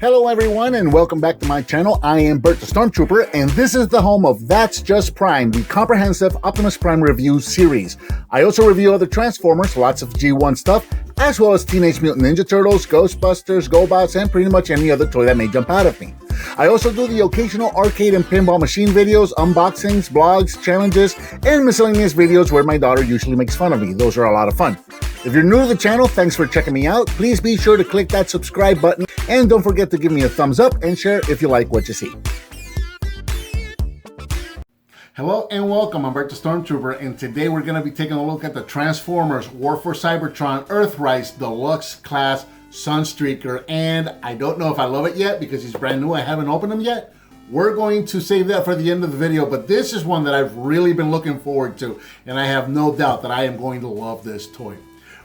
Hello everyone and welcome back to my channel. I am Bert the Stormtrooper and this is the home of That's Just Prime, the comprehensive Optimus Prime review series. I also review other Transformers, lots of G1 stuff, as well as Teenage Mutant Ninja Turtles, Ghostbusters, GoBots, and pretty much any other toy that may jump out at me. I also do the occasional arcade and pinball machine videos, unboxings, blogs, challenges, and miscellaneous videos where my daughter usually makes fun of me. Those are a lot of fun. If you're new to the channel, thanks for checking me out. Please be sure to click that subscribe button and don't forget to give me a thumbs up and share if you like what you see. Hello and welcome, I'm Bert the Stormtrooper, and today we're going to be taking a look at the Transformers War for Cybertron Earthrise Deluxe Class Sunstreaker, and I don't know if I love it yet because he's brand new. I haven't opened him yet. We're going to save that for the end of the video, but this is one that I've really been looking forward to, and I have no doubt that I am going to love this toy.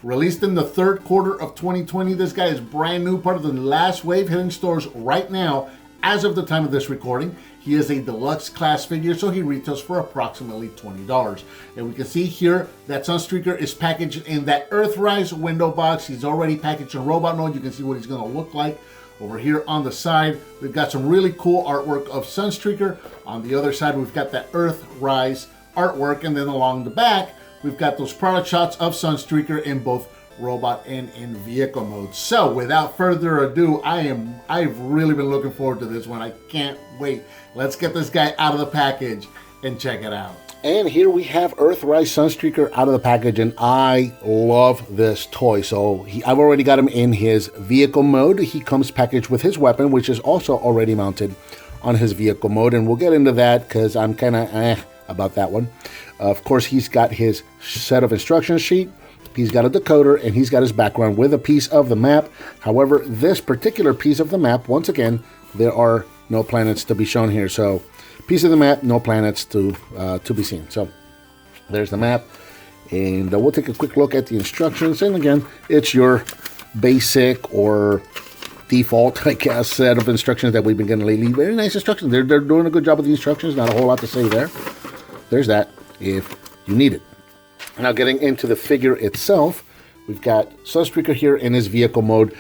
Released in the third quarter of 2020, this guy is brand new, part of the last wave, hitting stores right now as of the time of this recording. He is a deluxe class figure, so he retails for approximately $20. And we can see here that Sunstreaker is packaged in that Earthrise window box. He's already packaged in robot mode. You can see what he's going to look like. Over here on the side, we've got some really cool artwork of Sunstreaker. On the other side, we've got that Earthrise artwork, and then along the back, we've got those product shots of Sunstreaker in both robot and in vehicle mode. So without further ado, I've really been looking forward to this one. I can't wait. Let's get this guy out of the package and check it out. And here we have Earthrise Sunstreaker out of the package, and I love this toy. So I've already got him in his vehicle mode. He comes packaged with his weapon, which is also already mounted on his vehicle mode, and we'll get into that because I'm kind of about that one. Of course, he's got his set of instruction sheet, he's got a decoder, and he's got his background with a piece of the map. However, this particular piece of the map, once again, there are no planets to be shown here. So, piece of the map, no planets to be seen. So, there's the map, and we'll take a quick look at the instructions. And again, it's your basic or default, I guess, set of instructions that we've been getting lately. Very nice instructions. They're doing a good job with the instructions. Not a whole lot to say there. There's that if you need it. Now getting into the figure itself, we've got Sunstreaker here in his vehicle mode.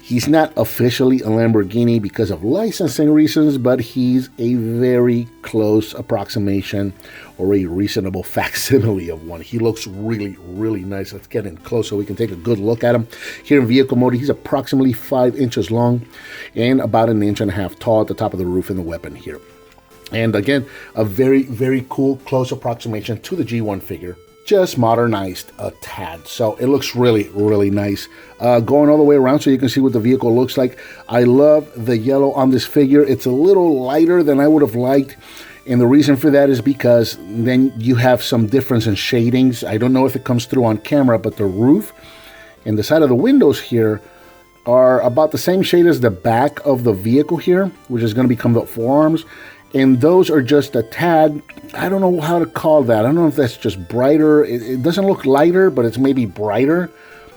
He's not officially a Lamborghini because of licensing reasons, but he's a very close approximation or a reasonable facsimile of one. He looks really, really nice. Let's get in close so we can take a good look at him. Here in vehicle mode, he's approximately 5 inches long and about 1.5 inches tall at the top of the roof in the weapon here. And again, a very, very cool close approximation to the G1 figure, just modernized a tad. So it looks really, really nice. Going all the way around so you can see what the vehicle looks like. I love the yellow on this figure. It's a little lighter than I would have liked. And the reason for that is because then you have some difference in shadings. I don't know if it comes through on camera, but the roof and the side of the windows here are about the same shade as the back of the vehicle here, which is going to become the forearms. And those are just a tad, I don't know how to call that. I don't know if that's just brighter. It doesn't look lighter, but it's maybe brighter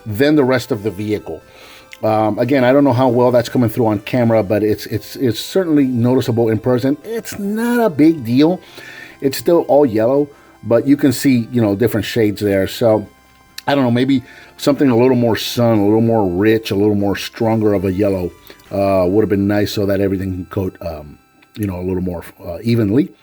than the rest of the vehicle. Again, I don't know how well that's coming through on camera, but it's certainly noticeable in person. It's not a big deal. It's still all yellow, but you can see, different shades there. So I don't know, maybe something a little more sun, a little more rich, a little more stronger of a yellow would have been nice so that everything can coat a little more evenly.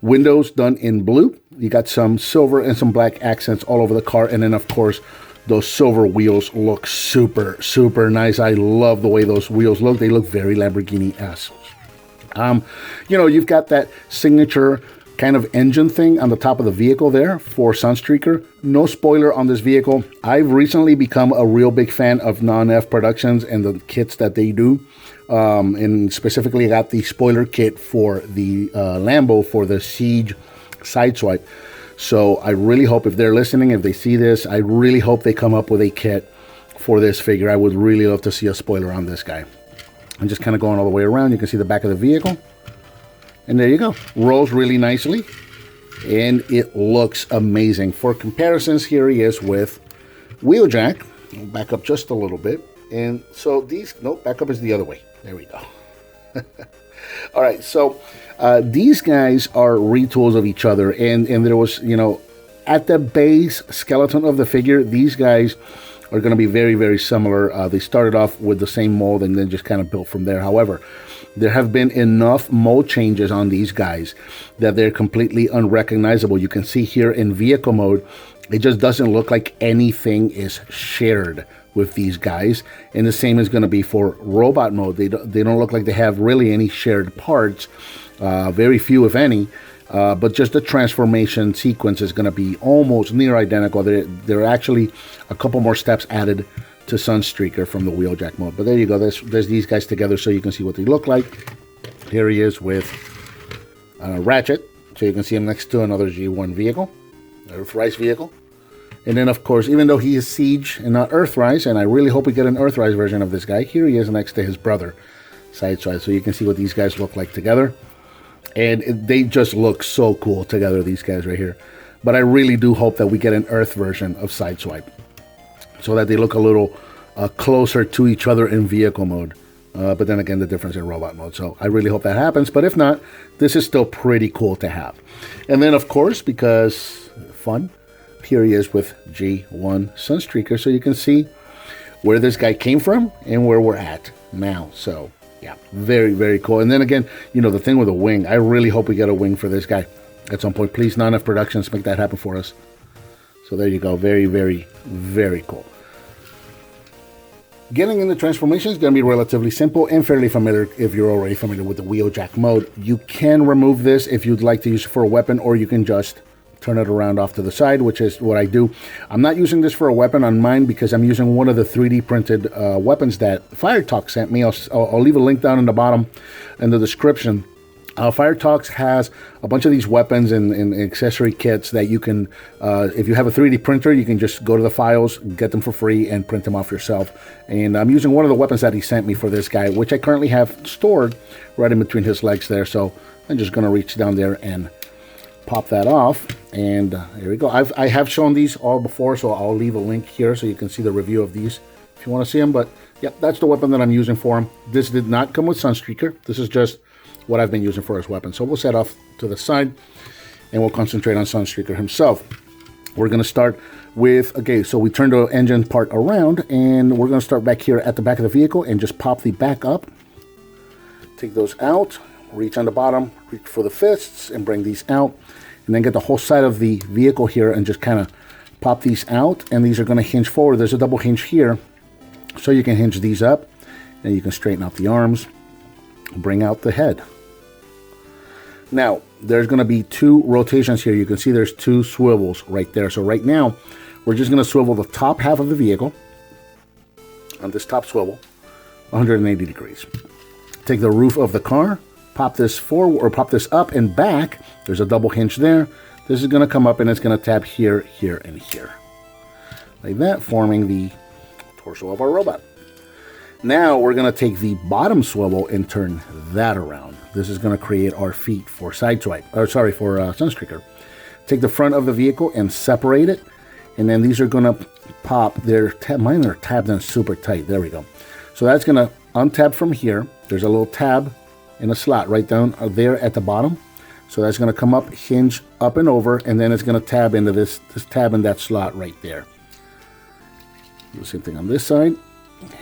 Windows done in blue. You got some silver and some black accents all over the car. And then, of course, those silver wheels look super, super nice. I love the way those wheels look. They look very Lamborghini-esque. You've got that signature kind of engine thing on the top of the vehicle there for Sunstreaker. No spoiler on this vehicle. I've recently become a real big fan of Non-F Productions and the kits that they do. And specifically I got the spoiler kit for the Lambo for the Siege Sideswipe. So I really hope if they're listening, if they see this, I really hope they come up with a kit for this figure. I would really love to see a spoiler on this guy. I'm just kind of going all the way around. You can see the back of the vehicle. And there you go. Rolls really nicely. And it looks amazing. For comparisons, here he is with Wheeljack. I'll back up just a little bit. And so back up is the other way. There we go. All right, so these guys are retools of each other. And there was, at the base skeleton of the figure, these guys are going to be very, very similar. They started off with the same mold and then just kind of built from there. However, there have been enough mold changes on these guys that they're completely unrecognizable. You can see here in vehicle mode, it just doesn't look like anything is shared with these guys. And the same is going to be for robot mode. They don't look like they have really any shared parts, very few if any. But just the transformation sequence is going to be almost near identical. There are actually a couple more steps added to Sunstreaker from the Wheeljack mode. But there you go. There's these guys together so you can see what they look like. Here he is with Ratchet. So you can see him next to another G1 vehicle, Earthrise vehicle. And then, of course, even though he is Siege and not Earthrise, and I really hope we get an Earthrise version of this guy, here he is next to his brother, Sideswipe. So you can see what these guys look like together. And they just look so cool together, these guys right here. But I really do hope that we get an Earth version of Sideswipe, so that they look a little closer to each other in vehicle mode. But then again, the difference in robot mode. So I really hope that happens. But if not, this is still pretty cool to have. And then, of course, because fun, here he is with G1 Sunstreaker. So you can see where this guy came from and where we're at now. So yeah, very, very cool. And then again, you know, the thing with the wing, I really hope we get a wing for this guy at some point. Please, not enough productions, make that happen for us. So there you go. Very, very, very cool. Getting into transformation is going to be relatively simple and fairly familiar if you're already familiar with the Wheeljack mode. You can remove this if you'd like to use it for a weapon, or you can just turn it around off to the side, which is what I do. I'm not using this for a weapon on mine because I'm using one of the 3D printed weapons that Firetox sent me. I'll leave a link down in the bottom in the description. Firetox has a bunch of these weapons and accessory kits that you can, if you have a 3D printer, you can just go to the files, get them for free, and print them off yourself. And I'm using one of the weapons that he sent me for this guy, which I currently have stored right in between his legs there. So I'm just going to reach down there and pop that off. And here we go. I have shown these all before, so I'll leave a link here so you can see the review of these if you want to see them. But yep, that's the weapon that I'm using for him. This did not come with Sunstreaker. This is just what I've been using for his weapon. So we'll set off to the side and we'll concentrate on Sunstreaker himself. We're going to start with, okay, so we turn the engine part around and we're going to start back here at the back of the vehicle and just pop the back up. Take those out, reach on the bottom, reach for the fists and bring these out. And then get the whole side of the vehicle here and just kind of pop these out. And these are going to hinge forward. There's a double hinge here, so you can hinge these up and you can straighten out the arms, bring out the head. Now, there's going to be two rotations here. You can see there's two swivels right there. So right now, we're just going to swivel the top half of the vehicle on this top swivel 180 degrees. Take the roof of the car, pop this forward or pop this up and back. There's a double hinge there. This is going to come up and it's going to tab here, here, and here. Like that, forming the torso of our robot. Now we're going to take the bottom swivel and turn that around. This is going to create our feet for Sunstreaker. Take the front of the vehicle and separate it. And then these are going to pop. Mine are tabbed in super tight. There we go. So that's going to untab from here. There's a little tab in a slot right down there at the bottom. So that's going to come up, hinge up and over, and then it's going to tab into this tab in that slot right there. Do the same thing on this side.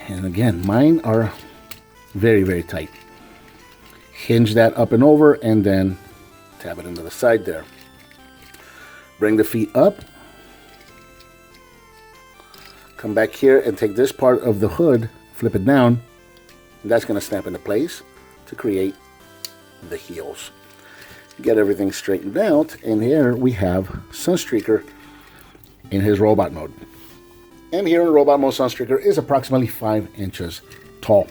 And again, mine are very, very tight. Hinge that up and over, and then tab it into the side there. Bring the feet up. Come back here and take this part of the hood, flip it down, and that's going to snap into place to create the heels. Get everything straightened out, and here we have Sunstreaker in his robot mode. And here in robot mode, Sunstreaker is approximately 5 inches tall.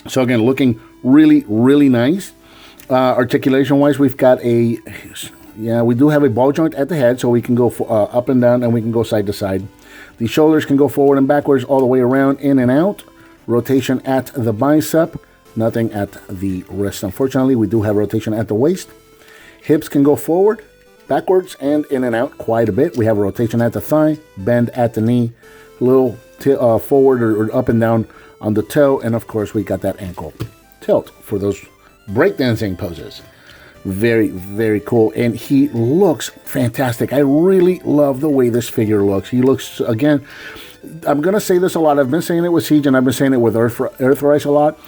So again, looking really, really nice. Articulation wise, we've got we do have a ball joint at the head, so we can go up and down and we can go side to side. The shoulders can go forward and backwards, all the way around, in and out. Rotation at the bicep, nothing at the wrist. Unfortunately, we do have rotation at the waist. Hips can go forward, backwards, and in and out quite a bit. We have a rotation at the thigh, bend at the knee, a little forward or up and down on the toe, and of course we got that ankle tilt for those breakdancing poses. Very, very cool, and he looks fantastic. I really love the way this figure looks. He looks, again, I'm going to say this a lot. I've been saying it with Siege, and I've been saying it with Earthrise a lot.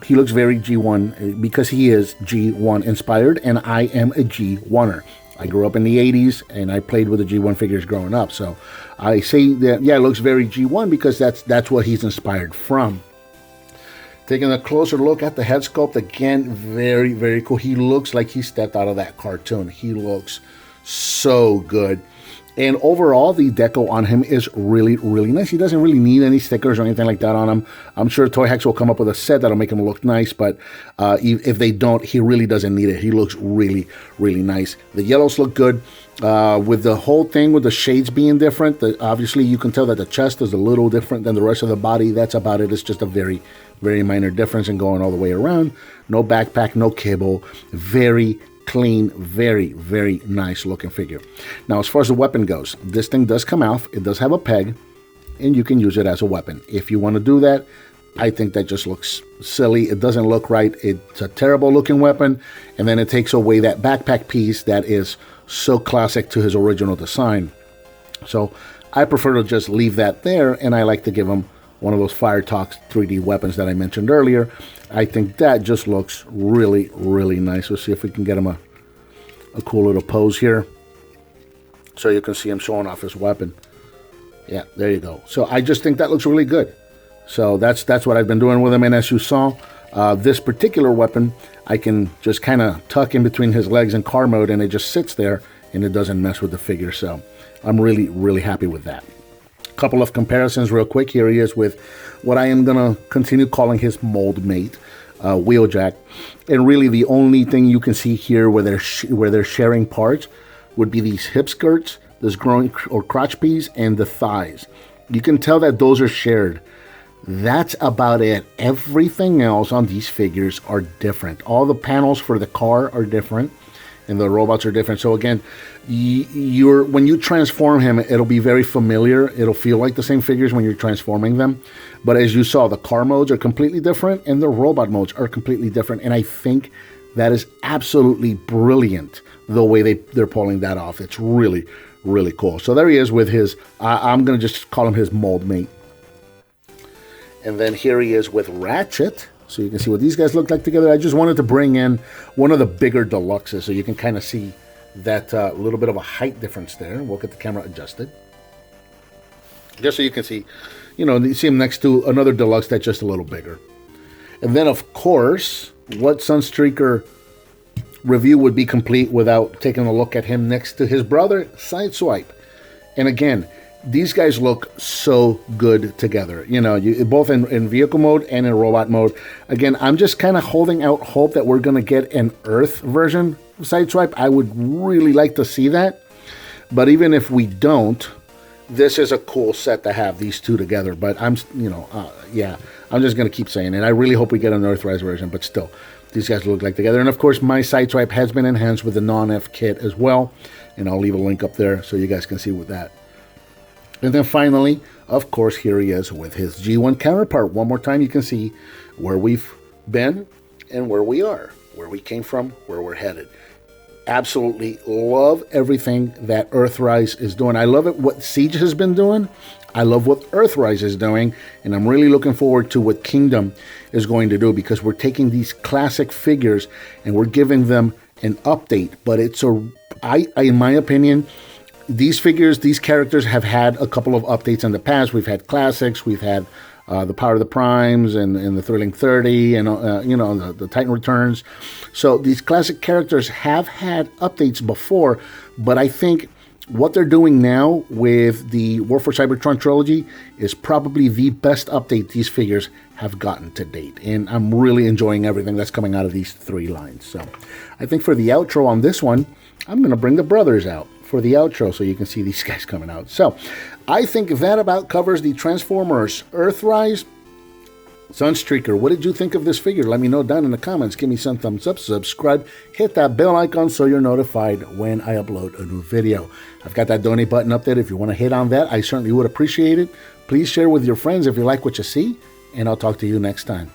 He looks very G1 because he is G1 inspired, and I am a G1er. I grew up in the 80s, and I played with the G1 figures growing up. So I say that, yeah, it looks very G1 because that's what he's inspired from. Taking a closer look at the head sculpt, again, very, very cool. He looks like he stepped out of that cartoon. He looks so good. And overall, the deco on him is really, really nice. He doesn't really need any stickers or anything like that on him. I'm sure Toy Hacks will come up with a set that'll make him look nice, but if they don't, he really doesn't need it. He looks really, really nice. The yellows look good. With the whole thing with the shades being different, obviously you can tell that the chest is a little different than the rest of the body. That's about it. It's just a very, very minor difference in going all the way around. No backpack, no cable. Very clean, very, very nice looking figure. Now, as far as the weapon goes, this thing does come out. It does have a peg, and you can use it as a weapon. If you want to do that, I think that just looks silly. It doesn't look right. It's a terrible looking weapon, and then it takes away that backpack piece that is so classic to his original design. So I prefer to just leave that there, and I like to give him one of those Firetox 3D weapons that I mentioned earlier. I think that just looks really, really nice. Let's see if we can get him a cool little pose here, so you can see him showing off his weapon. Yeah, there you go. So I just think that looks really good. So that's what I've been doing with him. And as you saw, this particular weapon, I can just kind of tuck in between his legs in car mode, and it just sits there, and it doesn't mess with the figure. So I'm really, really happy with that. Couple of comparisons real quick. Here he is with what I am going to continue calling his mold mate, Wheeljack. And really the only thing you can see here where they're sharing parts would be these hip skirts, this groin or crotch piece, and the thighs. You can tell that those are shared. That's about it. Everything else on these figures are different. All the panels for the car are different, and the robots are different. So again, when you transform him, it'll be very familiar. It'll feel like the same figures when you're transforming them. But as you saw, the car modes are completely different, and the robot modes are completely different. And I think that is absolutely brilliant, the way they're pulling that off. It's really, really cool. So there he is with his, I'm going to just call him his mold mate. And then here he is with Ratchet. So you can see what these guys look like together. I just wanted to bring in one of the bigger deluxes so you can kind of see that little bit of a height difference there. We'll get the camera adjusted. Just so you can see, you see him next to another deluxe that's just a little bigger. And then, of course, what Sunstreaker review would be complete without taking a look at him next to his brother, Sideswipe. And again, these guys look so good together, both in vehicle mode and in robot mode. Again, I'm just kind of holding out hope that we're going to get an Earth version of Sideswipe. I would really like to see that. But even if we don't, this is a cool set to have these two together. But I'm just going to keep saying it. I really hope we get an Earthrise version, but still, these guys look like together. And of course, my Sideswipe has been enhanced with the non-F kit as well. And I'll leave a link up there so you guys can see with that. And then finally, of course, here he is with his G1 counterpart. One more time, you can see where we've been and where we are, where we came from, where we're headed. Absolutely love everything that Earthrise is doing. I love it what Siege has been doing. I love what Earthrise is doing. And I'm really looking forward to what Kingdom is going to do, because we're taking these classic figures and we're giving them an update. But in my opinion, these figures, these characters have had a couple of updates in the past. We've had classics, we've had the Power of the Primes and the Thrilling 30 and, the Titan Returns. So these classic characters have had updates before, but I think what they're doing now with the War for Cybertron trilogy is probably the best update these figures have gotten to date. And I'm really enjoying everything that's coming out of these three lines. So I think for the outro on this one, I'm going to bring the brothers out for the outro so you can see these guys coming out. So I think that about covers the Transformers Earthrise Sunstreaker. What did you think of this figure? Let me know down in the comments. Give me some thumbs up, subscribe, hit that bell icon so you're notified when I upload a new video. I've got that donate button up there. If you want to hit on that, I certainly would appreciate it. Please share with your friends if you like what you see, and I'll talk to you next time.